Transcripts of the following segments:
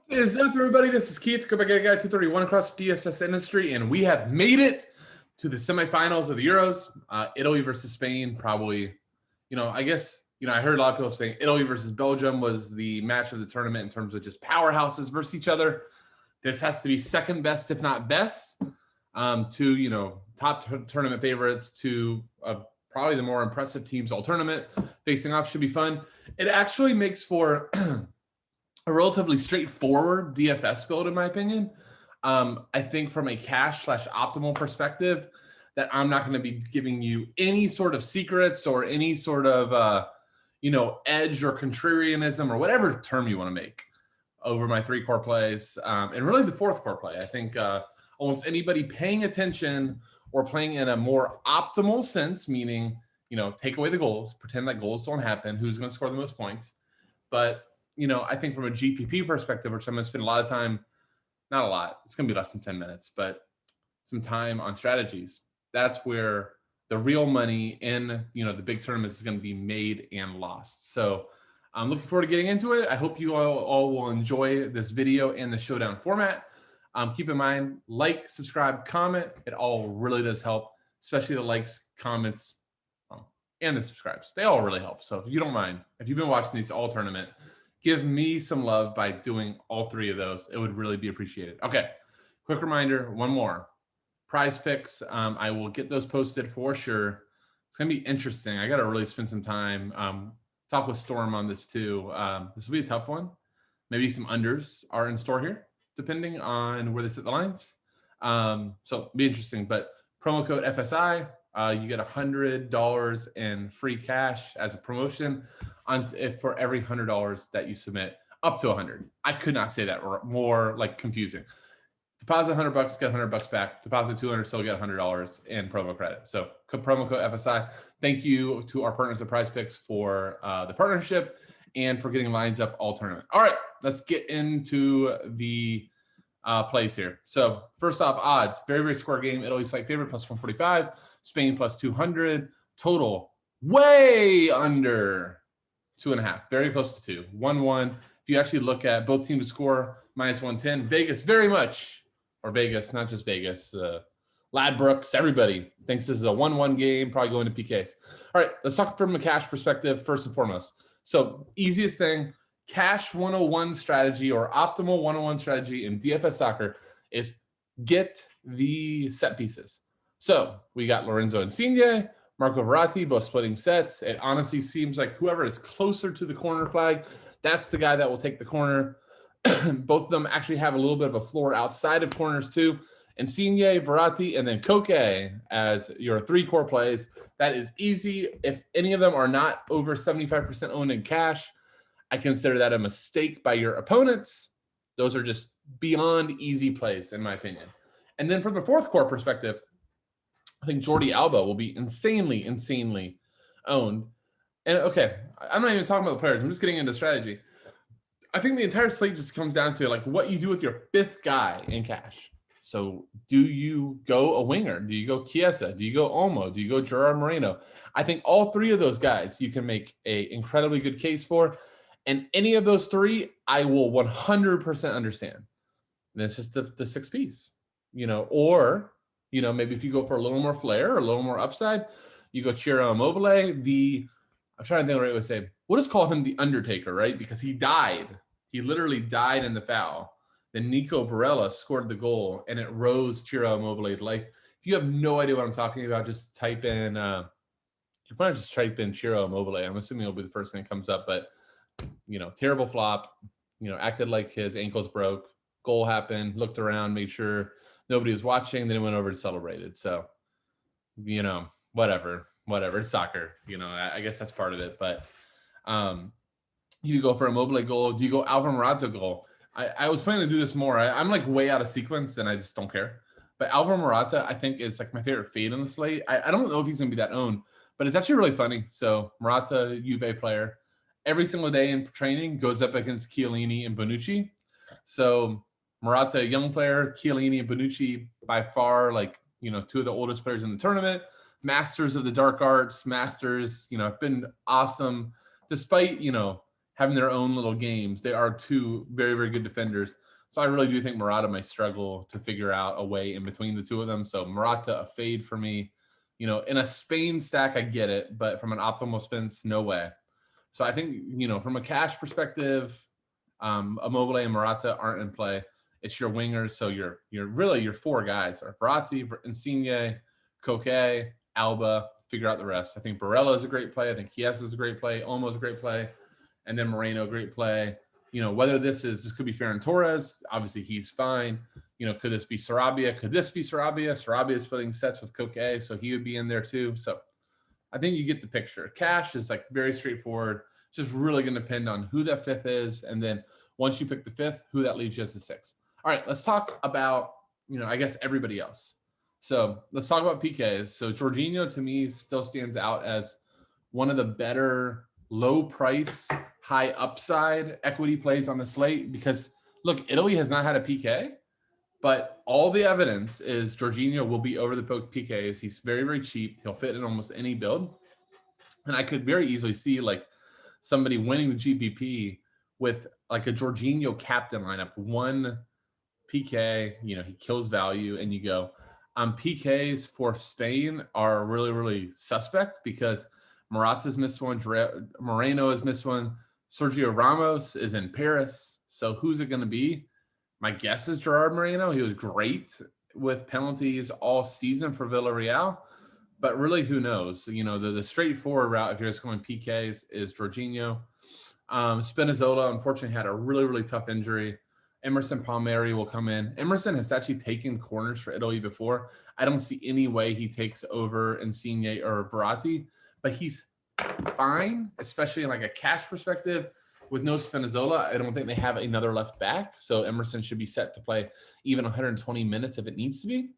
What is up, everybody? This is Keith, Go Back Guy 231 across the DFS industry, and we have made it to the semifinals of the Euros. Italy versus Spain, probably, I guess, I heard a lot of people saying Italy versus Belgium was the match of the tournament in terms of just powerhouses versus each other. This has to be second best, if not best, to, top tournament favorites to probably the more impressive teams all tournament. Facing off should be fun. It actually makes for a relatively straightforward DFS build, in my opinion. I think from a cash/optimal perspective, that I'm not going to be giving you any sort of secrets or any sort of, edge or contrarianism or whatever term you want to make over my three core plays. And really the fourth core play. I think almost anybody paying attention or playing in a more optimal sense, meaning, take away the goals, pretend that goals don't happen, who's going to score the most points. But I think from a GPP perspective, which I'm going to spend a lot of time, not a lot, it's going to be less than 10 minutes, but some time on strategies. That's where the real money in, the big tournaments is going to be made and lost. So I'm looking forward to getting into it. I hope you all will enjoy this video and the showdown format. Keep in mind, like, subscribe, comment. It all really does help, especially the likes, comments, and the subscribes. They all really help. So if you don't mind, if you've been watching these all tournament, give me some love by doing all three of those. It would really be appreciated. Okay, quick reminder, one more. Prize picks, I will get those posted for sure. It's going to be interesting. I got to really spend some time, talk with Storm on this too. This will be a tough one. Maybe some unders are in store here, depending on where they set the lines. So it'll be interesting. But promo code FSI, you get $100 in free cash as a promotion for every $100 that you submit, up to 100. I could not say that more like confusing. Deposit $100, get $100 back. Deposit $200, still get $100 in promo credit. So promo code FSI. Thank you to our partners at PrizePicks for the partnership and for getting lines up all tournament. All right, let's get into the plays here. So first off, odds. Very, very square game. Italy's slight favorite, plus 145. Spain, plus 200. Total, way under 2.5. Very close to 2. 1-1. If you actually look at both teams to score, minus 110. Vegas, very much, or Vegas, not just Vegas. Ladbrokes, everybody thinks this is a 1-1 game, probably going to PKs. All right, let's talk from a cash perspective first and foremost. So easiest thing, cash 101 strategy or optimal 101 strategy in DFS soccer is get the set pieces. So we got Lorenzo Insigne, Marco Verratti, both splitting sets. It honestly seems like whoever is closer to the corner flag, that's the guy that will take the corner. Both of them actually have a little bit of a floor outside of corners too. Insigne, Verratti, and then Koke as your three core plays. That is easy. If any of them are not over 75% owned in cash, I consider that a mistake by your opponents. Those are just beyond easy plays, in my opinion. And then from the fourth core perspective, I think Jordi Alba will be insanely owned. And okay, I'm not even talking about the players. I'm just getting into strategy. I think the entire slate just comes down to like what you do with your fifth guy in cash. So do you go a winger? Do you go Chiesa? Do you go Olmo? Do you go Gerard Moreno? I think all three of those guys you can make an incredibly good case for. And any of those three, I will 100% understand. And it's just the six piece, or, maybe if you go for a little more flair or a little more upside, you go Ciro Immobile. I'm trying to think of the right way to say, we'll just call him the Undertaker, right? Because he died. He literally died in the foul. Then Nico Barella scored the goal, and it rose Ciro Immobile to life. If you have no idea what I'm talking about, just type in, you probably just type in Ciro Immobile. I'm assuming it'll be the first thing that comes up, but, terrible flop, acted like his ankles broke, goal happened, looked around, made sure nobody was watching, then he went over to celebrate it. So, whatever, it's soccer, I guess that's part of it. But you go for a Immobile goal. Do you go Alvaro Morata goal? I was planning to do this more. I'm like way out of sequence and I just don't care. But Alvaro Morata, I think, is like my favorite fade on the slate. I don't know if he's going to be that owned, but it's actually really funny. So Morata, Juve player, every single day in training goes up against Chiellini and Bonucci. So Morata, young player, Chiellini and Bonucci, by far, two of the oldest players in the tournament, masters of the dark arts, masters, have been awesome, despite, having their own little games. They are two very, very good defenders. So I really do think Morata might struggle to figure out a way in between the two of them. So Morata, a fade for me. You know, in a Spain stack, I get it, but from an optimal spins, no way. So I think, you know, from a cash perspective, Immobile and Morata aren't in play. It's your wingers. So you're really your four guys are Verratti, Insigne, Koke, Alba. Figure out the rest. I think Barella is a great play. I think Chiesa is a great play. Olmo is a great play. And then Moreno, great play. You know, whether this could be Ferran Torres. Obviously, he's fine. You know, could this be Sarabia? Could this be Sarabia? Sarabia is splitting sets with Koke, so he would be in there too. So I think you get the picture. Cash is like very straightforward. Just really going to depend on who that fifth is. And then once you pick the fifth, who that leaves you as the sixth. All right, let's talk about, you know, I guess everybody else. So let's talk about PKs. So Jorginho to me still stands out as one of the better low price, high upside equity plays on the slate because look, Italy has not had a PK, but all the evidence is Jorginho will be over the PKs. He's very, very cheap. He'll fit in almost any build. And I could very easily see like somebody winning the GPP with like a Jorginho captain lineup, one PK, you know, he kills value and you go, PKs for Spain are really, really suspect because Morata's missed one, Moreno has missed one, Sergio Ramos is in Paris. So who's it going to be? My guess is Gerard Moreno. He was great with penalties all season for Villarreal, but really who knows? You know, the straightforward route if you're just going PKs is Jorginho. Spinazzola unfortunately had a really, really tough injury. Emerson Palmieri will come in. Emerson has actually taken corners for Italy before. I don't see any way he takes over Insigne or Verratti, but he's fine, especially in like a cash perspective. With no Spinazzola, I don't think they have another left back. So Emerson should be set to play even 120 minutes if it needs to be.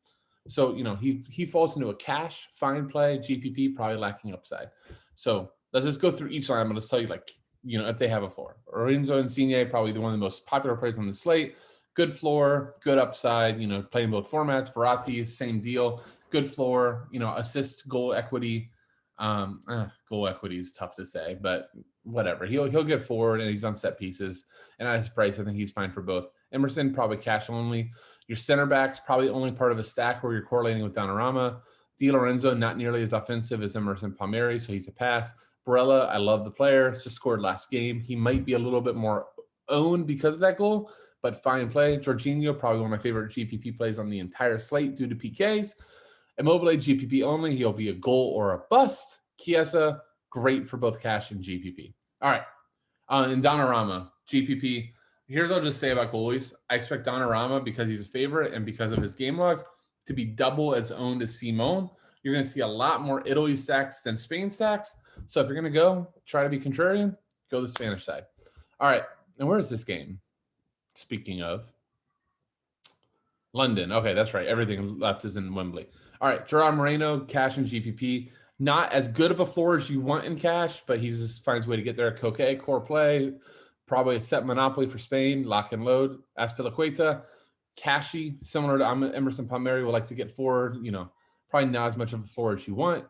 So, you know, he falls into a cash, fine play, GPP, probably lacking upside. So let's just go through each line. I'm going to tell you, like, you know, if they have a floor. Lorenzo Insigne, probably one of the most popular players on the slate. Good floor, good upside, you know, playing both formats. Verratti, same deal. Good floor, you know, assist, goal equity. Goal equity is tough to say, but whatever. He'll get forward and he's on set pieces. And at his price, I think he's fine for both. Emerson, probably cash only. Your center backs, probably only part of a stack where you're correlating with Donnarumma. Di Lorenzo, not nearly as offensive as Emerson Palmieri, so he's a pass. Barella, I love the player. Just scored last game. He might be a little bit more owned because of that goal, but fine play. Jorginho, probably one of my favorite GPP plays on the entire slate due to PKs. Immobile, GPP only. He'll be a goal or a bust. Chiesa, great for both cash and GPP. All right. And Donnarumma, GPP. Here's what I'll just say about goalies. I expect Donnarumma, because he's a favorite and because of his game logs, to be double as owned as Simone. You're going to see a lot more Italy stacks than Spain stacks. So if you're going to go try to be contrarian, go the Spanish side. All right. And where is this game? Speaking of London. Okay, that's right. Everything left is in Wembley. All right. Gerard Moreno, cash and GPP. Not as good of a floor as you want in cash, but he just finds a way to get there. Koke, core play. Probably a set monopoly for Spain. Lock and load. Azpilicueta. Cashy, similar to Emerson Palmieri, will like to get forward. You know, probably not as much of a floor as you want.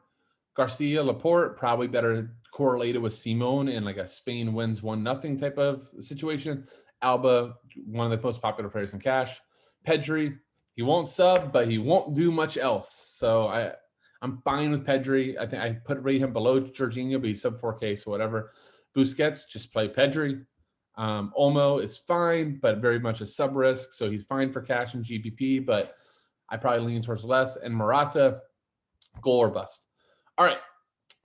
Garcia, Laporte, probably better correlated with Simone in like a Spain wins 1-0 type of situation. Alba, one of the most popular players in cash. Pedri, he won't sub, but he won't do much else. So I'm fine with Pedri. I think I rate him below Jorginho, but he's sub 4K, so whatever. Busquets, just play Pedri. Olmo is fine, but very much a sub risk, so he's fine for cash and GPP, but I probably lean towards less. And Morata, goal or bust. All right,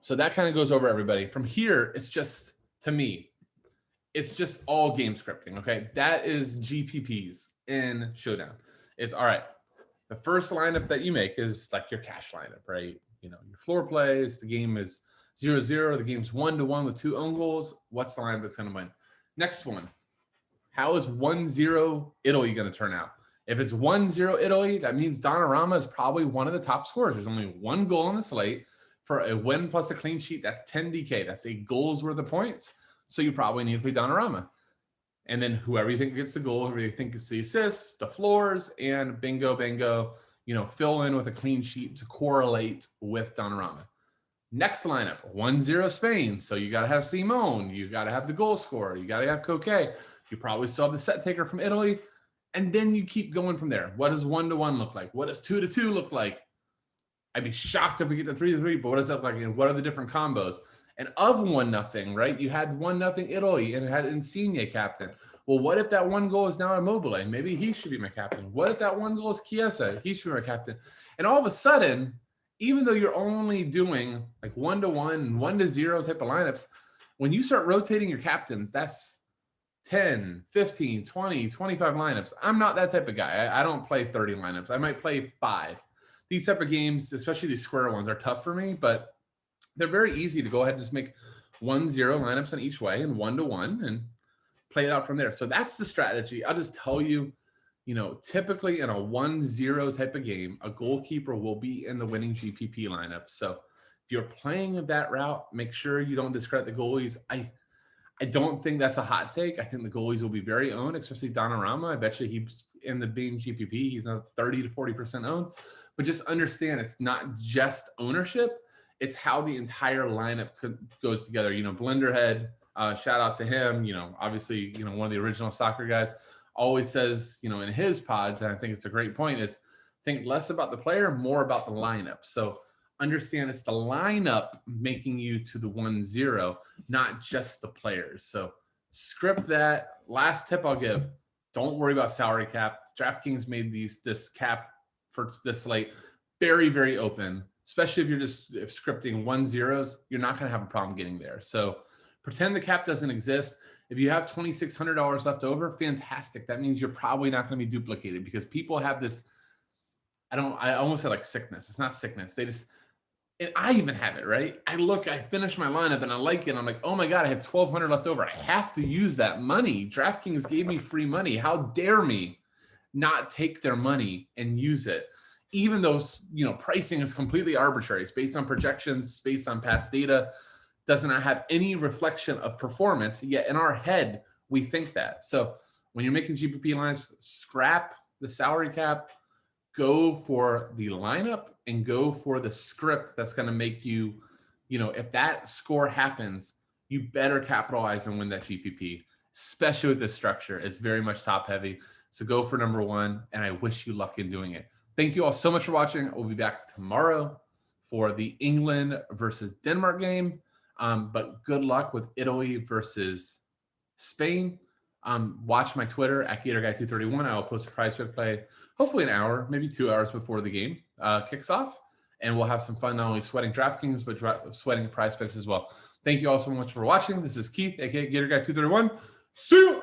so that kind of goes over everybody. From here, it's just, to me, it's just all game scripting, okay? That is GPPs in Showdown. It's, all right, the first lineup that you make is like your cash lineup, right? You know, your floor plays, the game is 0-0, the game's 1-1 with 2 own goals. What's the lineup that's going to win? Next one, how is 1-0 Italy going to turn out? If it's 1-0 Italy, that means Donnarumma is probably one of the top scorers. There's only one goal on the slate. For a win plus a clean sheet, that's 10 DK. That's a goal's worth of points. So you probably need to play Donnarumma. And then whoever you think gets the goal, whoever you think gets the assists, the floors, and bingo, bango, you know, fill in with a clean sheet to correlate with Donnarumma. Next lineup, 1-0 Spain. So you got to have Simone. You got to have the goal scorer. You got to have Coquet. You probably still have the set taker from Italy. And then you keep going from there. What does 1-1 look like? What does 2-2 look like? I'd be shocked if we get to 3-3, but what does that look like? And what are the different combos? And of 1-0, right? You had 1-0 Italy and it had Insigne captain. Well, what if that one goal is now Immobile? Maybe he should be my captain. What if that one goal is Chiesa? He should be my captain. And all of a sudden, even though you're only doing like 1-1 and 1-0 type of lineups, when you start rotating your captains, that's 10, 15, 20, 25 lineups. I'm not that type of guy. I don't play 30 lineups. I might play 5. These type of games, especially these square ones, are tough for me, but they're very easy to go ahead and just make 1-0 lineups on each way and 1-1 and play it out from there. So that's the strategy. I'll just tell you, typically in a 1-0 type of game, a goalkeeper will be in the winning GPP lineup. So if you're playing that route, make sure you don't discredit the goalies. I don't think that's a hot take. I think the goalies will be very owned, especially Donnarumma. I bet you he's in the being GPP. He's on 30 to 40% owned. But just understand it's not just ownership. It's how the entire lineup goes together. Blenderhead, shout out to him. Obviously, one of the original soccer guys always says, in his pods, and I think it's a great point, is think less about the player, more about the lineup. So understand it's the lineup making you to the 1-0, not just the players. So script that. Last tip I'll give, don't worry about salary cap. DraftKings made this cap for this slate very, very open, especially if you're just scripting 1-0s, you're not going to have a problem getting there. So pretend the cap doesn't exist. If you have $2,600 left over, fantastic. That means you're probably not going to be duplicated because people have this, I almost said like sickness. It's not sickness. And I even have it, right? I finish my lineup and I like it. I'm like, oh my God, I have $1,200 left over. I have to use that money. DraftKings gave me free money. How dare me not take their money and use it? Even though, pricing is completely arbitrary. It's based on projections, it's based on past data, does not have any reflection of performance. Yet in our head, we think that. So when you're making GPP lines, scrap the salary cap, go for the lineup and go for the script that's going to make you, if that score happens, you better capitalize and win that GPP, especially with this structure. It's very much top heavy. So go for number 1, and I wish you luck in doing it. Thank you all so much for watching. We'll be back tomorrow for the England versus Denmark game. But good luck with Italy versus Spain. Watch my Twitter at GatorGuy231. I will post a prize pick play, hopefully an hour, maybe 2 hours before the game kicks off. And we'll have some fun, not only sweating DraftKings, but sweating prize picks as well. Thank you all so much for watching. This is Keith, aka GatorGuy231. See you!